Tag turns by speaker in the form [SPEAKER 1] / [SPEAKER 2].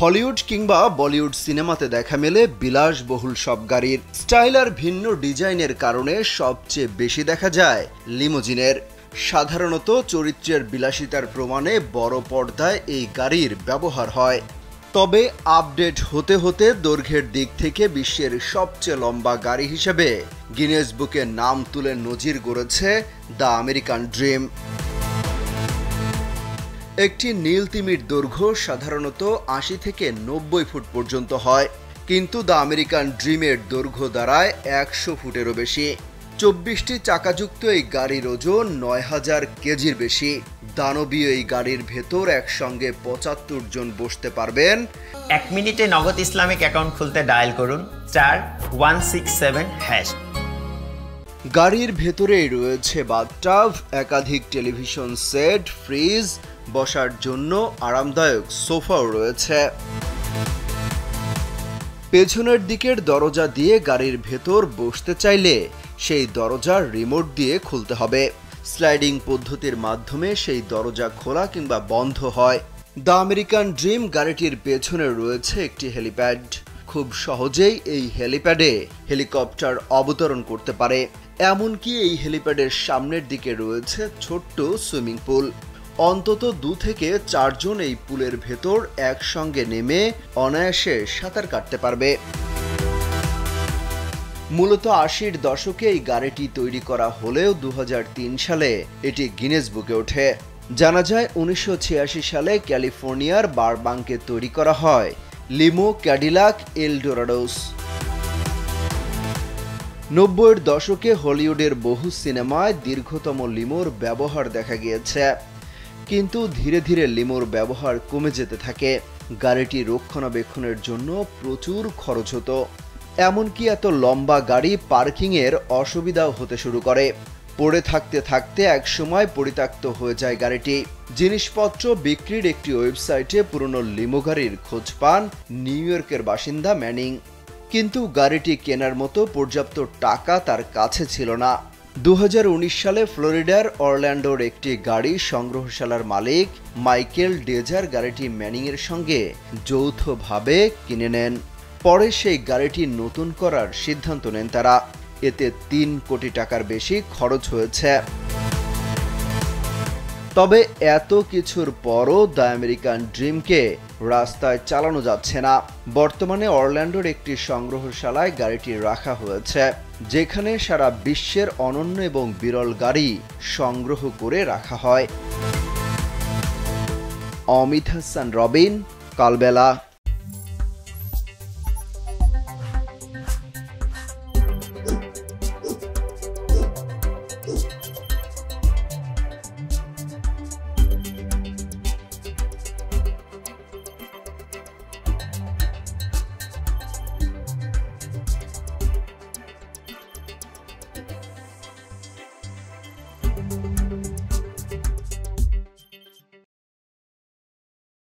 [SPEAKER 1] Hollywood কিংবা বলিউড সিনেমাতে দেখা মেলে বিলাসবহুল সব গাড়ির স্টাইল আর ভিন্ন ডিজাইনের কারণে সবচেয়ে বেশি দেখা যায় লিমোজিনের। সাধারণত চরিত্রের বিলাসিতার প্রমাণে বড় পর্দায় এই গাড়ির ব্যবহার হয়। তবে আপডেট হতে হতে দৈর্ঘ্যের দিক থেকে বিশ্বের সবচেয়ে লম্বা গাড়ি হিসেবে গিনেস বুকে নাম তুলে নজির গড়েছে দ্য আমেরিকান ড্রিম। একটি নীল তিমির দৈর্ঘ্য সাধারণত ৮০ থেকে ৯০ ফুট পর্যন্ত হয়, কিন্তু দ্য আমেরিকান ড্রিমের দৈর্ঘ্য দাঁড়ায় ১০০ ফুটেরও বেশি। ২৪টি চাকাযুক্ত এই গাড়ির ওজন ৯,০০০ কেজির বেশি। দানবীয় এই গাড়ির ভেতর একসঙ্গে ৭৫ জন বসতে পারবেন।
[SPEAKER 2] ১ মিনিটে নগদ ইসলামিক অ্যাকাউন্ট খুলতে ডায়াল করুন *167#।
[SPEAKER 1] গাড়ির ভেতরেই রয়েছে বাথটাব, একাধিক টেলিভিশন সেট, ফ্রিজ, বসার জন্য আরামদায়ক সোফাও রয়েছে। পেছনের দিকের দরজা দিয়ে গাড়ির ভেতর বসতে চাইলে সেই দরজার রিমোট দিয়ে খুলতে হবে। স্লাইডিং পদ্ধতির মাধ্যমে সেই দরজা খোলা কিংবা বন্ধ হয়। দ্য আমেরিকান ড্রিম গাড়িটির পেছনে রয়েছে একটি হেলিপ্যাড। খুব সহজেই এই হেলিপ্যাডে হেলিকপ্টার অবতরণ করতে পারে। এমনকি এই হেলিপ্যাডের সামনের দিকে রয়েছে ছোট্ট সুইমিং পুল। অন্তত ২ থেকে ৪ জন এই পুলের ভেতর একসঙ্গে নেমে অনায়াসে সাঁতার কাটতে পারবে। মূলত ৮০-র দশকে এই গাড়িটি তৈরি করা হলেও ২০০৩ সালে এটি গিনেস বুকে ওঠে। জানা যায় ১৯৮৬ সালে ক্যালিফোর্নিয়ার বারবাঙ্কে তৈরি করা হয় লিমো ক্যাডিলাক এলডোরাডোস। ৯০-এর দশকে হলিউডের বহু সিনেমায় দীর্ঘতম লিমোর ব্যবহার দেখা গিয়েছে, কিন্তু ধীরে ধীরে লিমোর ব্যবহার কমে যেতে থাকে। গাড়িটি রক্ষণাবেক্ষণের জন্য প্রচুর খরচ হতো, এমনকি এত লম্বা গাড়ি পার্কিংয়ের অসুবিধাও হতে শুরু করে। পড়ে থাকতে থাকতে একসময় পরিত্যক্ত হয়ে যায় গাড়িটি। জিনিসপত্র বিক্রির একটি ওয়েবসাইটে পুরনো লিমো গাড়ির খোঁজ পান নিউ ইয়র্কের বাসিন্দা ম্যানিং, কিন্তু গাড়িটি কেনার মতো পর্যাপ্ত টাকা তার কাছে ছিল না। ২০১৯ সালে ফ্লোরিডার অরল্যান্ডোর একটি গাড়ি সংগ্রহশালার মালিক মাইকেল ডেজার গাড়িটি ম্যানিংয়ের সঙ্গে যৌথভাবে কিনে নেন। পরে সেই গাড়িটি নতুন করার সিদ্ধান্ত নেন তারা। এতে ৩ কোটি টাকার বেশি খরচ হয়েছে। তবে এত কিছুর পরও দ্য আমেরিকান ড্রিমকে রাস্তায় চালানো যাচ্ছে না। বর্তমানে অরল্যান্ডোর একটি সংগ্রহশালায় গাড়িটি রাখা হয়েছে, যেখানে সারা বিশ্বের অনন্য এবং বিরল গাড়ি সংগ্রহ করে রাখা হয়। অমিত হাসান রবিন, কালবেলা।